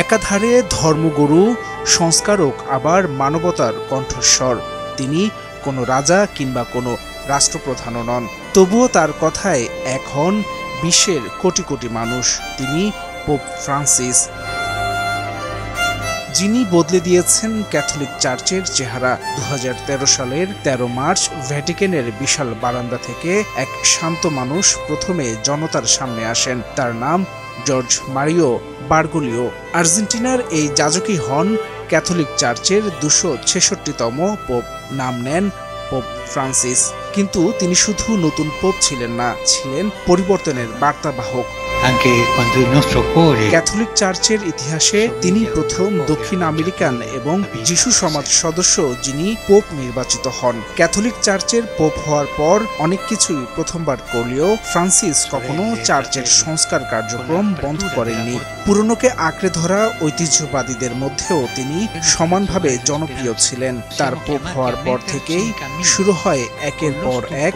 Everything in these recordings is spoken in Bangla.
একাধারে ধর্মগুরু, সংস্কারক, আবার মানবতার কণ্ঠস্বর। তিনি কোনো রাজা কিংবা কোনো রাষ্ট্রপ্রধানও নন, তবুও তার কথায় এক হন বিশ্বের কোটি কোটি মানুষ। তিনি পোপ ফ্রান্সিস, যিনি বদলে দিয়েছেন ক্যাথলিক চার্চের চেহারা। 2013 সালের 13 মার্চ ভ্যাটিকানের বিশাল বারান্দা থেকে এক শান্ত মানুষ প্রথমে জনতার সামনে আসেন। তার নাম জর্জ মারিও বারগোলিও। আর্জেন্টিনার এই যাজকই হন ক্যাথলিক চার্চের 266তম পোপ। নাম নেন পোপ ফ্রান্সিস। কিন্তু তিনি শুধু নতুন পোপ ছিলেন না, ছিলেন পরিবর্তনের বার্তাবাহক। ক্যাথলিক চার্চের ইতিহাসে তিনি প্রথম দক্ষিণ আমেরিকান এবং যিশু সমাজ সদস্য যিনি পোপ নির্বাচিত হন। ক্যাথলিক চার্চের পোপ হওয়ার পর অনেক কিছুই প্রথমবার করলেও ফ্রান্সিস কখনো চার্চের সংস্কার কার্যক্রম বন্ধ করেননি। পুরনোকে আঁকড়ে ধরা ঐতিহ্যবাদীদের মধ্যেও তিনি সমানভাবে জনপ্রিয় ছিলেন। তার পোপ হওয়ার পর থেকেই শুরু হয় একের পর এক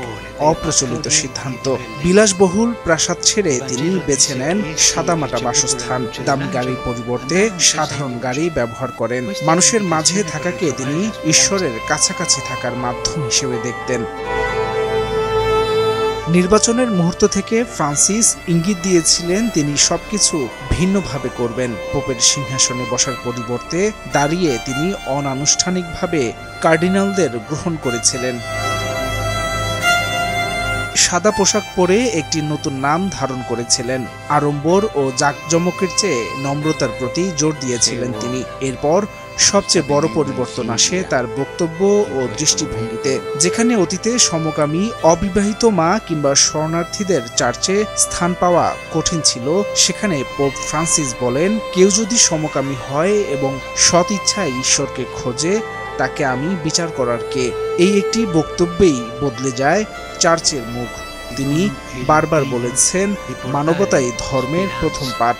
অপ্রচলিত সিদ্ধান্ত। বিলাসবহুল প্রাসাদ ছেড়ে তিনি বেছে নেন সাদামাটা বাসস্থান। দামি গাড়ির পরিবর্তে সাধারণ গাড়ি ব্যবহার করেন। মানুষের মাঝে থাকাকে তিনি ঈশ্বরের কাছাকাছি থাকার মাধ্যম হিসেবে দেখতেন। নির্বাচনের মুহূর্ত থেকে ফ্রান্সিস ইঙ্গিত দিয়েছিলেন তিনি সবকিছু ভিন্নভাবে করবেন। পোপের সিংহাসনে বসার পরিবর্তে দাঁড়িয়ে তিনি অনানুষ্ঠানিকভাবে কার্ডিনালদের গ্রহণ করেছিলেন। সাদা পোশাক পরে একটি নতুন নাম ধারণ করেছিলেন। আড়ম্বর ও জাঁকজমকের চেয়ে নম্রতার প্রতি জোর দিয়েছিলেন তিনি। এরপর সবচেয়ে বড় পরিবর্তন আসে তার বক্তব্য ও দৃষ্টিভঙ্গিতে। যেখানে অতীতে সমকামী, অবিবাহিত মা কিংবা শরণার্থীদের চার্চে স্থান পাওয়া কঠিন ছিল, সেখানে পোপ ফ্রান্সিস বলেন, কেউ যদি সমকামী হয় এবং সৎ ইচ্ছায় ঈশ্বরকে খোঁজে, তাকে আমি বিচার করার কে। এই একটি বক্তব্যেই বদলে যায় চার্চের মুখ। তিনি বারবার বলেছেন, মানবতাই ধর্মের প্রথম পাঠ।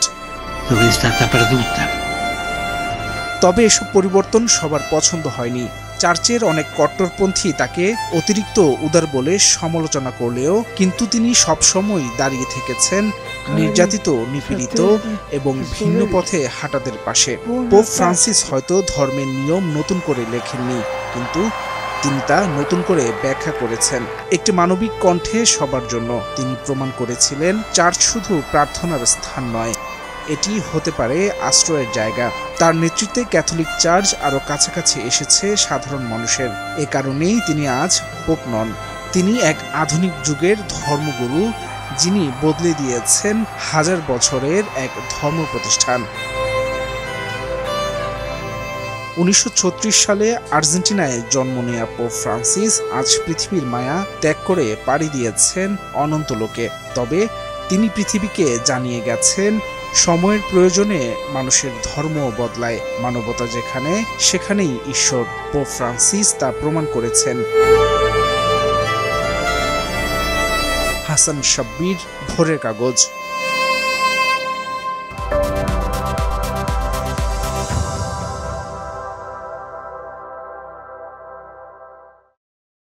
তবে এসব পরিবর্তন সবার পছন্দ হয়নি। চার্চের অনেক কট্টরপন্থী তাকে অতিরিক্ত উদার বলে সমালোচনা করলেও কিন্তু তিনি সবসময় দাঁড়িয়ে থেকেছেন নির্যাতিত, নিপীড়িত এবং ভিন্ন পথে হাঁটাদের পাশে। পোপ ফ্রান্সিস হয়তো ধর্মের নিয়ম নতুন করে লেখেননি, কিন্তু তিনি তা নতুন করে ব্যাখ্যা করেছেন একটি মানবিক কণ্ঠে সবার জন্য। তিনি প্রমাণ করেছিলেন চার্চ শুধু প্রার্থনার স্থান নয়, এটি হতে পারে আশ্রয়ের জায়গা। তার নেতৃত্বে ক্যাথলিক চার্চ আরও কাছাকাছি এসেছে সাধারণ মানুষের। এ কারণেই তিনি আজ পোপ নন, তিনি এক আধুনিক যুগের ধর্মগুরু, যিনি বদলে দিয়েছেন হাজার বছরের এক ধর্ম প্রতিষ্ঠান। 1936 সালে আর্জেন্টিনায় জন্ম নেয়া পোপ ফ্রান্সিস আজ পৃথিবীর মায়া ত্যাগ করে পাড়ি দিয়েছেন অনন্ত লোকে। তবে তিনি পৃথিবীকে জানিয়ে গেছেন, সময়ের প্রয়োজনে মানুষের ধর্ম বদলায়, মানবতা যেখানে সেখানেই ঈশ্বর। পোপ ফ্রান্সিস তা প্রমাণ করেছেন। হাসান শাব্বির, ভোরের কাগজ।